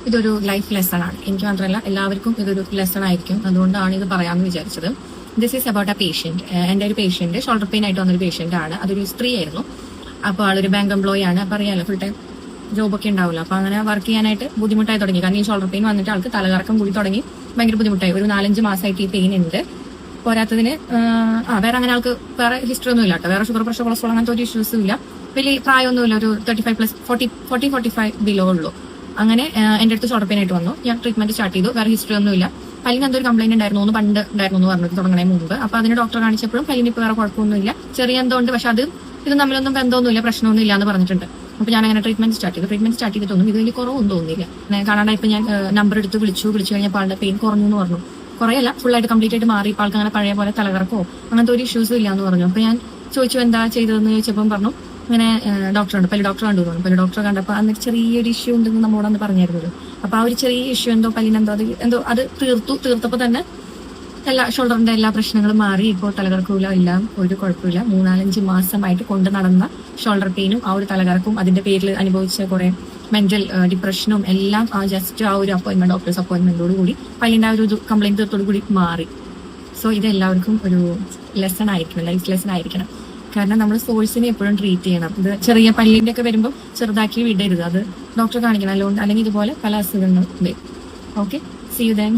ഇതൊരു life lesson ആണ്. എനിക്ക് മാത്രമല്ല എല്ലാവർക്കും ഇതൊരു ലെസൺ ആയിരിക്കും. അതുകൊണ്ടാണ് ഇത് പറയാമെന്ന് വിചാരിച്ചത്. This is about A patient. എൻ്റെ ഒരു പേഷ്യന്റ് ഷോൾഡർ പെയിൻ ആയിട്ട് വന്നൊരു പേഷ്യന്റ് ആണ്. അതൊരു സ്ത്രീ ആയിരുന്നു. അപ്പോൾ ആളൊരു ബാങ്ക് എംപ്ലോയി ആണ്. അപ്പൊ അറിയാലോ, ഫുൾ ടൈം ജോബൊക്കെ ഉണ്ടാവില്ല. അപ്പൊ അങ്ങനെ വർക്ക് ചെയ്യാനായിട്ട് ബുദ്ധിമുട്ടായി തുടങ്ങി. കാരണം ഈ ഷോൾഡർ പെയിൻ വന്നിട്ട് ആൾക്ക് തലകറക്കം കൂടി തുടങ്ങി. ഭയങ്കര ബുദ്ധിമുട്ടായി. ഒരു 4-5 മാസമായിട്ട് ഈ പെയിൻ ഉണ്ട്. പോരാത്തതിന് വേറെ അങ്ങനെ ആൾക്ക് വേറെ ഹിസ്റ്ററി ഒന്നും ഇല്ല കേട്ടോ. വേറെ ഷുഗർ, പ്രഷർ, കൊളസ്ട്രോൾ അങ്ങനത്തെ ഒരു ഇഷ്യൂസും ഇല്ല. വലിയ പ്രായമൊന്നുമില്ല. ഒരു 35+, 40-45 ബിലോ ഉള്ളൂ. അങ്ങനെ എന്റെ അടുത്ത് ഷോൾഡർ പെയിൻ ആയിട്ട് വന്നു. ഞാൻ ട്രീറ്റ്മെന്റ് സ്റ്റാർട്ട് ചെയ്തു. വേറെ ഹിസ്റ്ററി ഒന്നുമില്ല. പല്ലിന് എന്തൊരു കംപ്ലൈന്റ് ഉണ്ടായിരുന്നു പണ്ട് ഉണ്ടായിരുന്നു എന്ന് പറഞ്ഞു തുടങ്ങണേ മുമ്പ്. അപ്പൊ അതിന് ഡോക്ടറെ കാണിച്ചപ്പോഴും പല്ലിന് ഇപ്പൊ വേറെ കുഴപ്പമൊന്നുമില്ല. ചെറിയ എന്തോ ഉണ്ട്, പക്ഷെ ഇത് തമ്മിലൊന്നും ബന്ധമൊന്നുമില്ല, പ്രശ്നമൊന്നും ഇല്ല എന്ന് പറഞ്ഞിട്ടുണ്ട്. അപ്പൊ ഞാൻ അങ്ങനെ ട്രീറ്റ്മെന്റ് സ്റ്റാർട്ട് ചെയ്തു. ട്രീറ്റ്മെന്റ് സ്റ്റാർട്ട് ചെയ്തിട്ടൊന്നും ഇത് വലിയ കുറവൊന്നും തോന്നിയില്ല. കാണാണ്ടായപ്പോ ഞാൻ നമ്പർ എടുത്ത് വിളിച്ചു കഴിഞ്ഞപ്പോൾ ആളുടെ പെയിൻ കുറഞ്ഞു എന്ന് പറഞ്ഞു. കുറയല്ല, ഫുൾ ആയിട്ട് കംപ്ലീറ്റ് ആയിട്ട് മാറി. ഇപ്പൊ ആൾക്ക് അങ്ങനെ പഴയ പോലെ തലകറക്കോ അങ്ങനത്തെ ഒരു ഇഷ്യൂസും ഇല്ല എന്ന് പറഞ്ഞു. അപ്പൊ ഞാൻ ചോദിച്ചു എന്താ ചെയ്തതെന്ന് ചോദിച്ചപ്പം പറഞ്ഞു ഇങ്ങനെ ഡോക്ടറുണ്ട്, പല്ല് ഡോക്ടർ കണ്ടു തോന്നുന്നു. പല്ല് ഡോക്ടറെ കണ്ടപ്പോൾ അന്നൊരു ചെറിയൊരു ഇഷ്യൂ ഉണ്ടെന്ന് നമ്മളോടന്ന് പറഞ്ഞായിരുന്നല്ലോ. അപ്പൊ ആ ഒരു ചെറിയ ഇഷ്യൂ പല്ലിനെന്തോ അത് തീർത്തപ്പോ തന്നെ ഷോൾഡറിന്റെ എല്ലാ പ്രശ്നങ്ങളും മാറി. ഇപ്പോൾ തലകറക്കൂല, എല്ലാം ഒരു കുഴപ്പമില്ല. 3-4 മാസമായിട്ട് കൊണ്ട് നടന്ന ഷോൾഡർ പെയിനും ആ ഒരു തലകറക്കും അതിന്റെ പേരിൽ അനുഭവിച്ച കുറെ മെന്റൽ ഡിപ്രഷനും എല്ലാം ജസ്റ്റ് ആ ഒരു ഡോക്ടേഴ്സ് അപ്പോയിന്റ്മെന്റോട് കൂടി പല്ലിന്റെ ആ ഒരു കംപ്ലൈന്റ് തീർത്തോടു കൂടി മാറി. സോ ഇത് എല്ലാവർക്കും ഒരു ലെസൺ ആയിരിക്കണം, ലൈഫ് ലെസൺ ആയിരിക്കണം. കാരണം നമ്മൾ സോഴ്സിനെ എപ്പോഴും ട്രീറ്റ് ചെയ്യണം. ഇത് ചെറിയ പല്ലിന്റെ ഒക്കെ വരുമ്പോൾ ചെറുതാക്കി വിടരുത്. അത് ഡോക്ടറെ കാണിക്കണം. അല്ലെങ്കിൽ ഇതുപോലെ പല അസുഖങ്ങളും വരും. Okay, see you then.